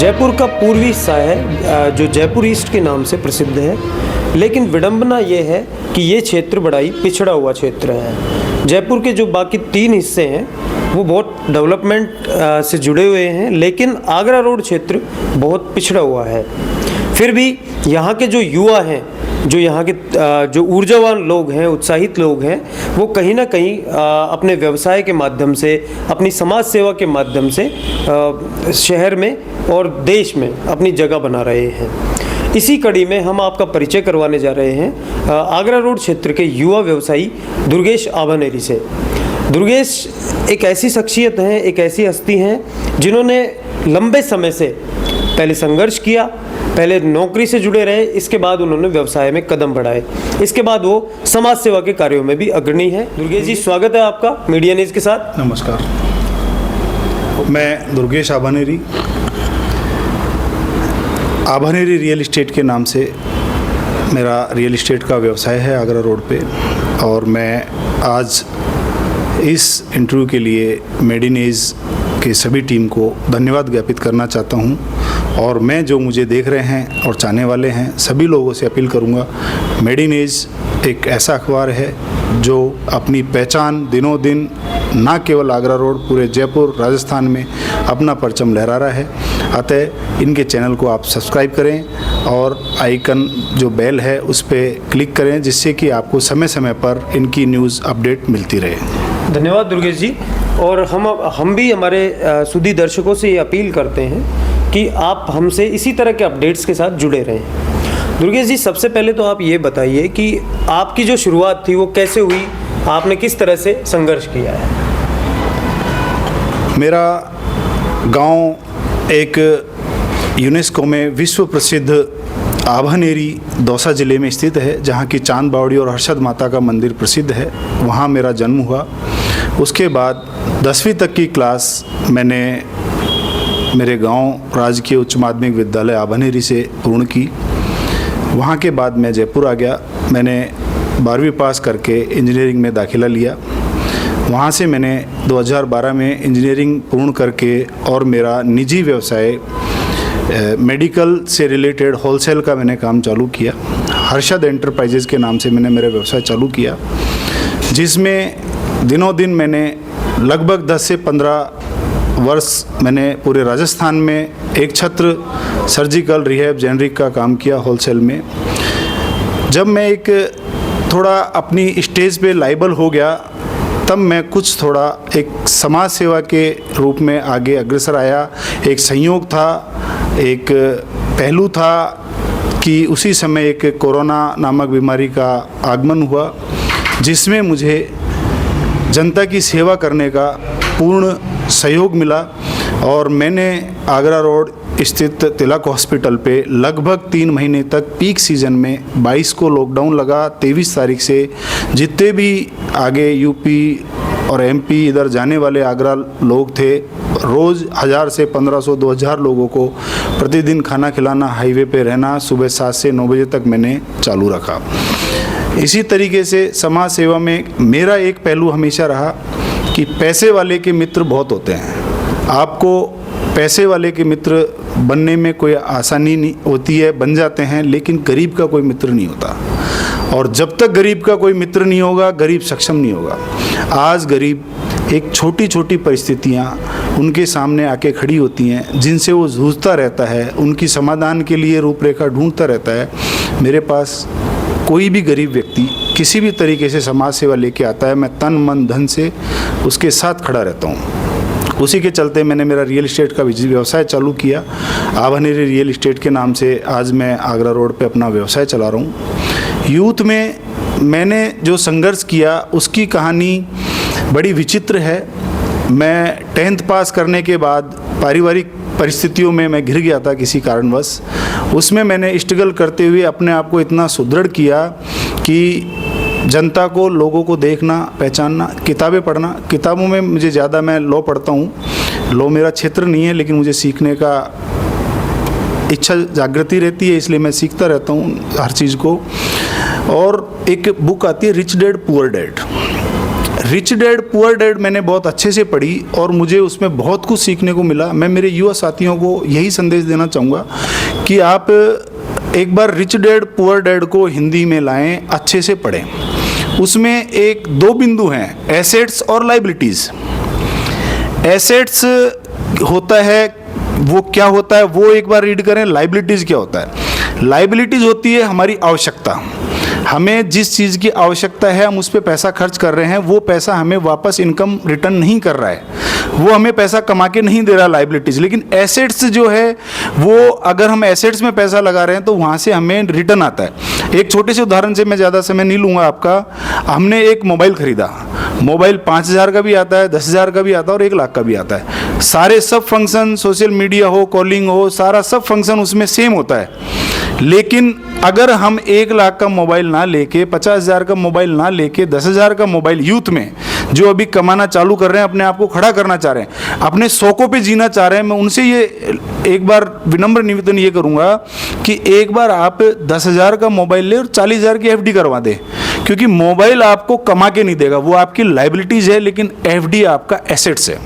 जयपुर का पूर्वी हिस्सा है जो जयपुर ईस्ट के नाम से प्रसिद्ध है, लेकिन विडंबना ये है कि ये क्षेत्र बड़ा ही पिछड़ा हुआ क्षेत्र है। जयपुर के जो बाकी 3 हिस्से हैं वो बहुत डेवलपमेंट से जुड़े हुए हैं, लेकिन आगरा रोड क्षेत्र बहुत पिछड़ा हुआ है। फिर भी यहाँ के जो युवा हैं, जो यहाँ के जो ऊर्जावान लोग हैं, उत्साहित लोग हैं, वो कहीं ना कहीं अपने व्यवसाय के माध्यम से, अपनी समाज सेवा के माध्यम से शहर में और देश में अपनी जगह बना रहे हैं। इसी कड़ी में हम आपका परिचय करवाने जा रहे हैं आगरा रोड क्षेत्र के युवा व्यवसायी दुर्गेश आभानेरी से। दुर्गेश एक ऐसी शख्सियत हैं, एक ऐसी हस्ती हैं जिन्होंने लंबे समय से पहले संघर्ष किया, पहले नौकरी से जुड़े रहे, इसके बाद उन्होंने व्यवसाय में कदम बढ़ाए, इसके बाद वो समाज सेवा के कार्यों में भी अग्रणी है। दुर्गेश जी, स्वागत है आपका मीडिया न्यूज़ के साथ। नमस्कार, मैं दुर्गेश आभानेरी रियल इस्टेट के नाम से मेरा रियल इस्टेट का व्यवसाय है आगरा रोड पे, और मैं आज इस इंटरव्यू के लिए मेड इन एज के सभी टीम को धन्यवाद ज्ञापित करना चाहता हूं। और मैं जो मुझे देख रहे हैं और चाहने वाले हैं सभी लोगों से अपील करूंगा, मेड इन एज एक ऐसा अखबार है जो अपनी पहचान दिनों दिन ना केवल आगरा रोड, पूरे जयपुर राजस्थान में अपना परचम लहरा रहा है। अतः इनके चैनल को आप सब्सक्राइब करें और आइकन जो बेल है उस पर क्लिक करें, जिससे कि आपको समय समय पर इनकी न्यूज़ अपडेट मिलती रहे। धन्यवाद दुर्गेश जी। और हम भी हमारे सुधी दर्शकों से ये अपील करते हैं कि आप हमसे इसी तरह के अपडेट्स के साथ जुड़े रहें। दुर्गेश जी, सबसे पहले तो आप ये बताइए कि आपकी जो शुरुआत थी वो कैसे हुई, आपने किस तरह से संघर्ष किया है? मेरा गांव एक यूनेस्को में विश्व प्रसिद्ध आभानेरी दौसा ज़िले में स्थित है, जहां की चांद बावड़ी और हर्षद माता का मंदिर प्रसिद्ध है। वहां मेरा जन्म हुआ। उसके बाद 10वीं तक की क्लास मैंने मेरे गांव राजकीय उच्च माध्यमिक विद्यालय आभानेरी से पूर्ण की। वहां के बाद मैं जयपुर आ गया। मैंने 12वीं पास करके इंजीनियरिंग में दाखिला लिया। वहां से मैंने 2012 में इंजीनियरिंग पूर्ण करके और मेरा निजी व्यवसाय मेडिकल से रिलेटेड होलसेल का मैंने काम चालू किया। हर्षद एंटरप्राइजेज़ के नाम से मैंने मेरा व्यवसाय चालू किया, जिसमें दिनों दिन मैंने लगभग 10 से 15 वर्ष मैंने पूरे राजस्थान में एक छत्र सर्जिकल रिहैब जेनरिक का काम किया होलसेल में। जब मैं एक थोड़ा अपनी स्टेज पे लाइबल हो गया, तब मैं कुछ थोड़ा एक समाज सेवा के रूप में आगे अग्रसर आया। एक संयोग था, एक पहलू था कि उसी समय एक कोरोना नामक बीमारी का आगमन हुआ, जिसमें मुझे जनता की सेवा करने का पूर्ण सहयोग मिला। और मैंने आगरा रोड स्थित तिलक हॉस्पिटल पे लगभग 3 महीने तक पीक सीज़न में 22 को लॉकडाउन लगा। 23 तारीख से जितने भी आगे यूपी और एमपी इधर जाने वाले आगरा लोग थे, रोज़ 1000 से 1500 2000 लोगों को प्रतिदिन खाना खिलाना, हाईवे पे रहना, सुबह 7 से 9 बजे तक मैंने चालू रखा। इसी तरीके से समाज सेवा में मेरा एक पहलू हमेशा रहा कि पैसे वाले के मित्र बहुत होते हैं। आपको पैसे वाले के मित्र बनने में कोई आसानी नहीं होती है, बन जाते हैं, लेकिन गरीब का कोई मित्र नहीं होता। और जब तक गरीब का कोई मित्र नहीं होगा, गरीब सक्षम नहीं होगा। आज गरीब एक छोटी छोटी परिस्थितियाँ उनके सामने आके खड़ी होती हैं, जिनसे वो जूझता रहता है, उनकी समाधान के लिए रूपरेखा ढूंढता रहता है। मेरे पास कोई भी गरीब व्यक्ति किसी भी तरीके से समाज सेवा लेके आता है, मैं तन मन धन से उसके साथ खड़ा रहता हूँ। उसी के चलते मैंने मेरा रियल इस्टेट का व्यवसाय चालू किया। आभानेरी रियल इस्टेट के नाम से आज मैं आगरा रोड पे अपना व्यवसाय चला रहा हूँ। यूथ में मैंने जो संघर्ष किया उसकी कहानी बड़ी विचित्र है। मैं 10th पास करने के बाद पारिवारिक परिस्थितियों में मैं घिर गया था किसी कारणवश। उसमें मैंने स्ट्रगल करते हुए अपने आप को इतना सुदृढ़ किया कि जनता को, लोगों को देखना, पहचानना, किताबें पढ़ना। किताबों में मुझे ज़्यादा, मैं लॉ पढ़ता हूँ। लॉ मेरा क्षेत्र नहीं है, लेकिन मुझे सीखने का इच्छा जागृति रहती है, इसलिए मैं सीखता रहता हूँ हर चीज़ को। और एक बुक आती है rich dad poor dad. Rich dad poor dad मैंने बहुत अच्छे से पढ़ी और मुझे उसमें बहुत कुछ सीखने को मिला। मैं मेरे युवा साथियों को यही संदेश देना चाहूँगा कि आप एक बार रिच डैड पुअर डैड को हिंदी में लाएं, अच्छे से पढ़ें। उसमें एक दो बिंदु हैं, एसेट्स और लाइबिलिटीज़। एसेट्स होता है वो क्या होता है वो एक बार रीड करें। लाइबिलिटीज़ क्या होता है? लाइबिलिटीज़ होती है हमारी आवश्यकता। हमें जिस चीज़ की आवश्यकता है हम उस पर पैसा खर्च कर रहे हैं, वो पैसा हमें वापस इनकम रिटर्न नहीं कर रहा है, वो हमें पैसा कमा के नहीं दे रहा लाइबिलिटीज़। लेकिन एसेट्स जो है वो अगर हम एसेट्स में पैसा लगा रहे हैं तो वहाँ से हमें रिटर्न आता है। एक छोटे से उदाहरण से, मैं ज़्यादा समय नहीं लूँगा आपका। हमने एक मोबाइल ख़रीदा, मोबाइल 5,000 का भी आता है, 10,000 का भी आता है और 1 लाख का भी आता है। सारे सब फंक्शन, सोशल मीडिया हो, कॉलिंग हो, सारा सब फंक्शन उसमें सेम होता है। लेकिन अगर हम 1 लाख का मोबाइल ना लेके, 50,000 का मोबाइल ना लेके, 10,000 का मोबाइल यूथ में जो अभी कमाना चालू कर रहे हैं, अपने आप को खड़ा करना चाह रहे हैं, अपने शौकों पे जीना चाह रहे हैं, मैं उनसे ये एक बार विनम्र निवेदन ये करूँगा कि एक बार आप 10,000 का मोबाइल ले और 40,000 की FD करवा दें। क्योंकि मोबाइल आपको कमा के नहीं देगा, वो आपकी लाइबिलिटीज़ है, लेकिन FD आपका एसेट्स है।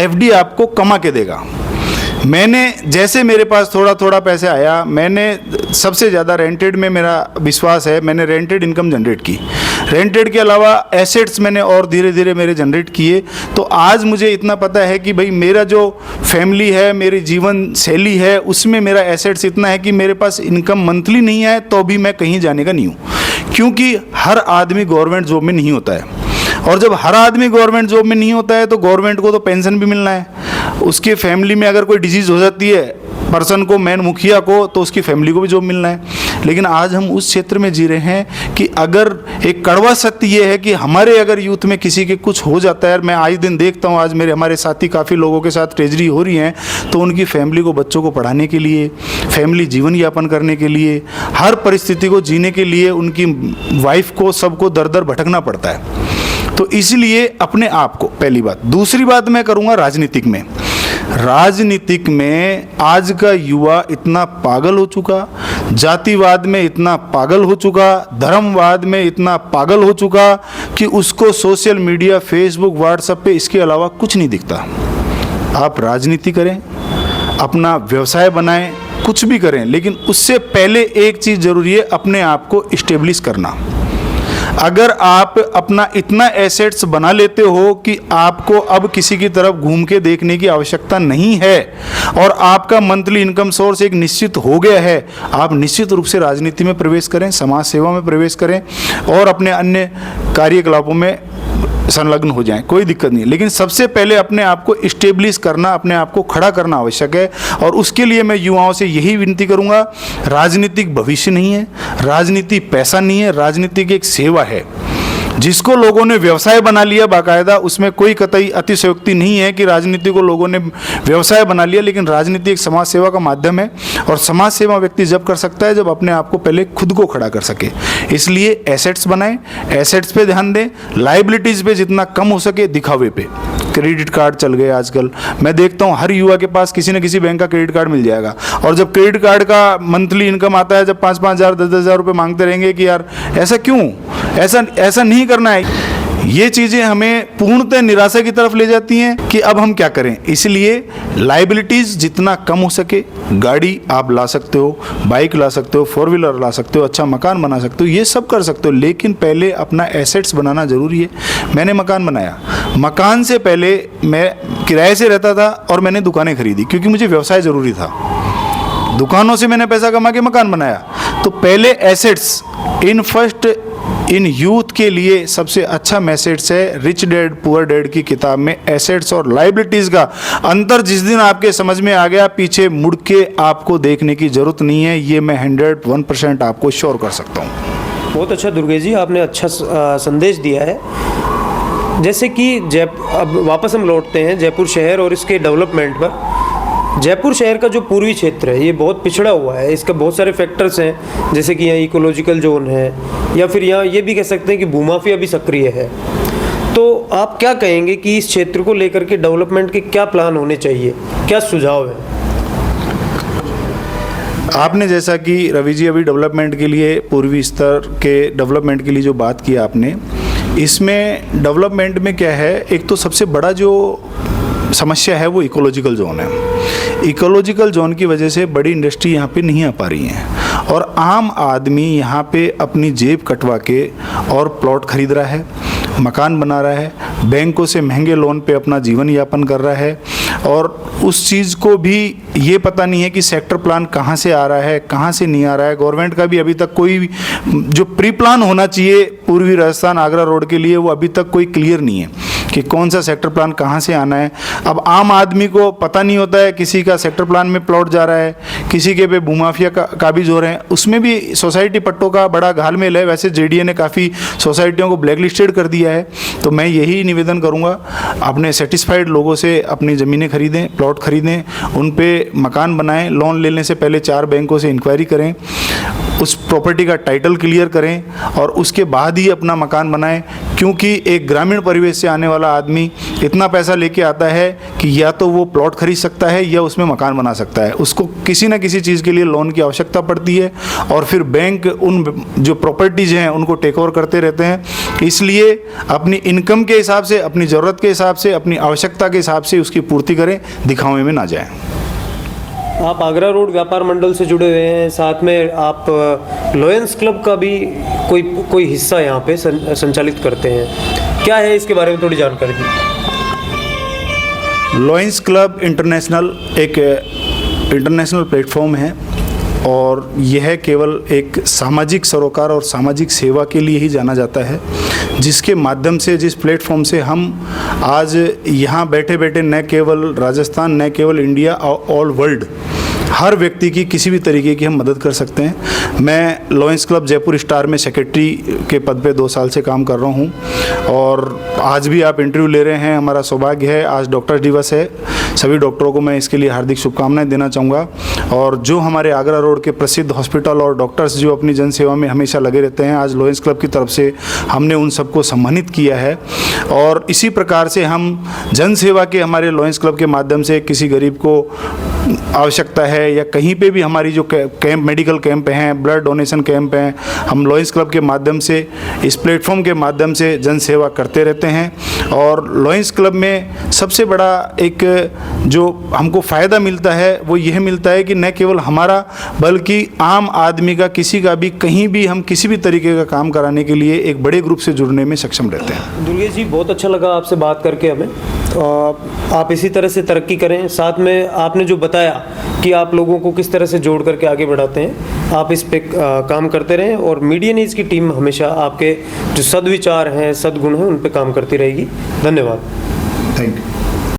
FD आपको कमा के देगा। मैंने जैसे मेरे पास थोड़ा थोड़ा पैसे आया, मैंने सबसे ज़्यादा रेंटेड में मेरा विश्वास है, मैंने रेंटेड इनकम जनरेट की। रेंटेड के अलावा एसेट्स मैंने और धीरे धीरे मेरे जनरेट किए। तो आज मुझे इतना पता है कि भाई मेरा जो फैमिली है, मेरी जीवन शैली है, उसमें मेरा एसेट्स इतना है कि मेरे पास इनकम मंथली नहीं है तो भी मैं कहीं जाने का नहीं हूँ। क्योंकि हर आदमी गवर्नमेंट जॉब में नहीं होता है, और जब हर आदमी गवर्नमेंट जॉब में नहीं होता है तो गवर्नमेंट को तो पेंशन भी मिलना है। उसके फैमिली में अगर कोई डिजीज़ हो जाती है पर्सन को, मेन मुखिया को, तो उसकी फैमिली को भी जॉब मिलना है। लेकिन आज हम उस क्षेत्र में जी रहे हैं कि अगर एक कड़वा सत्य ये है कि हमारे अगर यूथ में किसी के कुछ हो जाता है, मैं आज दिन देखता हूँ, आज हमारे साथी काफ़ी लोगों के साथ ट्रेजरी हो रही हैं, तो उनकी फैमिली को, बच्चों को पढ़ाने के लिए, फैमिली जीवन यापन करने के लिए, हर परिस्थिति को जीने के लिए उनकी वाइफ को, सबको दर दर भटकना पड़ता है। तो इसलिए अपने आप को, पहली बात। दूसरी बात मैं करूँगा राजनीतिक में। राजनीतिक में आज का युवा इतना पागल हो चुका, जातिवाद में इतना पागल हो चुका, धर्मवाद में इतना पागल हो चुका कि उसको सोशल मीडिया, फेसबुक, व्हाट्सएप पे इसके अलावा कुछ नहीं दिखता। आप राजनीति करें, अपना व्यवसाय बनाएं, कुछ भी करें, लेकिन उससे पहले एक चीज़ ज़रूरी है, अपने आप को इस्टेब्लिश करना। अगर आप अपना इतना एसेट्स बना लेते हो कि आपको अब किसी की तरफ घूम के देखने की आवश्यकता नहीं है और आपका मंथली इनकम सोर्स एक निश्चित हो गया है, आप निश्चित रूप से राजनीति में प्रवेश करें, समाज सेवा में प्रवेश करें और अपने अन्य कार्यकलापों में संलग्न हो जाएं, कोई दिक्कत नहीं। लेकिन सबसे पहले अपने आप को इस्टेब्लिश करना, अपने आप को खड़ा करना आवश्यक है। और उसके लिए मैं युवाओं से यही विनती करूंगा, राजनीतिक भविष्य नहीं है, राजनीति पैसा नहीं है, राजनीति एक सेवा है। जिसको लोगों ने व्यवसाय बना लिया बाकायदा, उसमें कोई कतई अतिशयोक्ति नहीं है कि राजनीति को लोगों ने व्यवसाय बना लिया, लेकिन राजनीति एक समाज सेवा का माध्यम है और समाज सेवा व्यक्ति जब कर सकता है जब अपने आप को पहले खुद को खड़ा कर सके। इसलिए एसेट्स बनाएं, एसेट्स पे ध्यान दें, लाइबिलिटीज़ पे जितना कम हो सके, दिखावे पे। क्रेडिट कार्ड चल गए आजकल, मैं देखता हूँ हर युवा के पास किसी न किसी बैंक का क्रेडिट कार्ड मिल जाएगा। और जब क्रेडिट कार्ड का मंथली इनकम आता है, जब 5-5 हज़ार 10-10 हज़ार रुपये मांगते रहेंगे कि यार ऐसा क्यों, ऐसा नहीं करना है। ये चीज़ें हमें पूर्णतः निराशा की तरफ ले जाती हैं कि अब हम क्या करें। इसलिए लाइबिलिटीज़ जितना कम हो सके, गाड़ी आप ला सकते हो, बाइक ला सकते हो, 4 व्हीलर ला सकते हो, अच्छा मकान बना सकते हो, ये सब कर सकते हो, लेकिन पहले अपना एसेट्स बनाना ज़रूरी है। मैंने मकान बनाया, मकान से पहले मैं किराए से रहता था और मैंने दुकानें खरीदी क्योंकि मुझे व्यवसाय ज़रूरी था। दुकानों से मैंने पैसा कमा के मकान बनाया। तो पहले एसेट्स इन यूथ के लिए सबसे अच्छा मैसेज है रिच डैड पुअर डैड की किताब में एसेट्स और लाइबिलिटीज़ का अंतर जिस दिन आपके समझ में आ गया, पीछे मुड़ के आपको देखने की ज़रूरत नहीं है। ये मैं 101% आपको श्योर कर सकता हूँ। बहुत अच्छा दुर्गेश जी, आपने अच्छा संदेश दिया है। जैसे कि अब वापस हम लौटते हैं जयपुर शहर और इसके डेवलपमेंट पर। जयपुर शहर का जो पूर्वी क्षेत्र है ये बहुत पिछड़ा हुआ है, इसका बहुत सारे फैक्टर्स हैं, जैसे कि यहाँ इकोलॉजिकल जोन है या फिर यहाँ ये भी कह सकते हैं कि भूमाफिया भी सक्रिय है। तो आप क्या कहेंगे कि इस क्षेत्र को लेकर के डेवलपमेंट के क्या प्लान होने चाहिए, क्या सुझाव है? आपने जैसा कि रवि जी अभी डेवलपमेंट के लिए, पूर्वी स्तर के डेवलपमेंट के लिए जो बात की आपने, इसमें डेवलपमेंट में क्या है, एक तो सबसे बड़ा जो समस्या है वो इकोलॉजिकल जोन है। इकोलॉजिकल जोन की वजह से बड़ी इंडस्ट्री यहाँ पे नहीं आ पा रही हैं और आम आदमी यहाँ पे अपनी जेब कटवा के और प्लॉट खरीद रहा है, मकान बना रहा है, बैंकों से महंगे लोन पे अपना जीवन यापन कर रहा है और उस चीज़ को भी ये पता नहीं है कि सेक्टर प्लान कहाँ से आ रहा है, कहाँ से नहीं आ रहा है। गवर्नमेंट का भी अभी तक कोई जो प्री प्लान होना चाहिए पूर्वी राजस्थान आगरा रोड के लिए वो अभी तक कोई क्लियर नहीं है कि कौन सा सेक्टर प्लान कहाँ से आना है। अब आम आदमी को पता नहीं होता है, किसी का सेक्टर प्लान में प्लॉट जा रहा है, किसी के पे भूमाफिया का काबिज हो रहे हैं, उसमें भी सोसाइटी पट्टों का बड़ा घालमेल है। वैसे जेडीए ने काफ़ी सोसाइटियों को ब्लैक लिस्टेड कर दिया है, तो मैं यही निवेदन करूँगा, अपने सेटिस्फाइड लोगों से अपनी ज़मीनें खरीदें, प्लॉट खरीदें, उन पे मकान बनाएं, लोन लेने से पहले 4 बैंकों से इंक्वायरी करें, उस प्रॉपर्टी का टाइटल क्लियर करें और उसके बाद ही अपना मकान बनाएं, क्योंकि एक ग्रामीण परिवेश से आने वाला आदमी इतना पैसा लेके आता है कि या तो वो प्लॉट खरीद सकता है या उसमें मकान बना सकता है। उसको किसी न किसी चीज़ के लिए लोन की आवश्यकता पड़ती है और फिर बैंक उन जो प्रॉपर्टीज़ हैं उनको टेक ओवर करते रहते हैं। इसलिए अपनी इनकम के हिसाब से, अपनी ज़रूरत के हिसाब से, अपनी आवश्यकता के हिसाब से उसकी पूर्ति करें, दिखावे में ना जाएं। आप आगरा रोड व्यापार मंडल से जुड़े हुए हैं, साथ में आप लॉयंस क्लब का भी कोई हिस्सा यहाँ पे संचालित करते हैं, क्या है इसके बारे में थोड़ी जानकारी दी। लॉयंस क्लब इंटरनेशनल एक इंटरनेशनल प्लेटफॉर्म है और यह केवल एक सामाजिक सरोकार और सामाजिक सेवा के लिए ही जाना जाता है, जिसके माध्यम से, जिस प्लेटफॉर्म से हम आज यहाँ बैठे बैठे न केवल राजस्थान, न केवल इंडिया, ऑल वर्ल्ड, हर व्यक्ति की किसी भी तरीके की हम मदद कर सकते हैं। मैं लॉयंस क्लब जयपुर स्टार में सेक्रेटरी के पद पे 2 साल से काम कर रहा हूँ और आज भी आप इंटरव्यू ले रहे हैं, हमारा सौभाग्य है। आज डॉक्टर दिवस है, सभी डॉक्टरों को मैं इसके लिए हार्दिक शुभकामनाएं देना चाहूँगा। और जो हमारे आगरा रोड के प्रसिद्ध हॉस्पिटल और डॉक्टर्स जो अपनी जनसेवा में हमेशा लगे रहते हैं, आज लॉयंस क्लब की तरफ से हमने उन सबको सम्मानित किया है। और इसी प्रकार से हम जनसेवा के हमारे लॉयंस क्लब के माध्यम से किसी गरीब को आवश्यकता है या कहीं पे भी हमारी जो कैंप, मेडिकल कैंप हैं, ब्लड डोनेशन कैंप हैं, हम लॉयंस क्लब के माध्यम से, इस प्लेटफॉर्म के माध्यम से जनसेवा करते रहते हैं। और लॉयंस क्लब में सबसे बड़ा एक जो हमको फ़ायदा मिलता है वो यह मिलता है कि न केवल हमारा बल्कि आम आदमी का, किसी का भी, कहीं भी हम किसी भी तरीके का काम कराने के लिए एक बड़े ग्रुप से जुड़ने में सक्षम रहते हैं। दुर्गेश जी, बहुत अच्छा लगा आपसे बात करके हमें। आप इसी तरह से तरक्की करें, साथ में आपने जो बताया कि आप लोगों को किस तरह से जोड़ करके आगे बढ़ाते हैं, आप इस पे काम करते रहें और मीडिया न्यूज़ की टीम हमेशा आपके जो सद्विचार हैं, सद्गुण हैं, उन पे काम करती रहेगी। धन्यवाद। Thank you.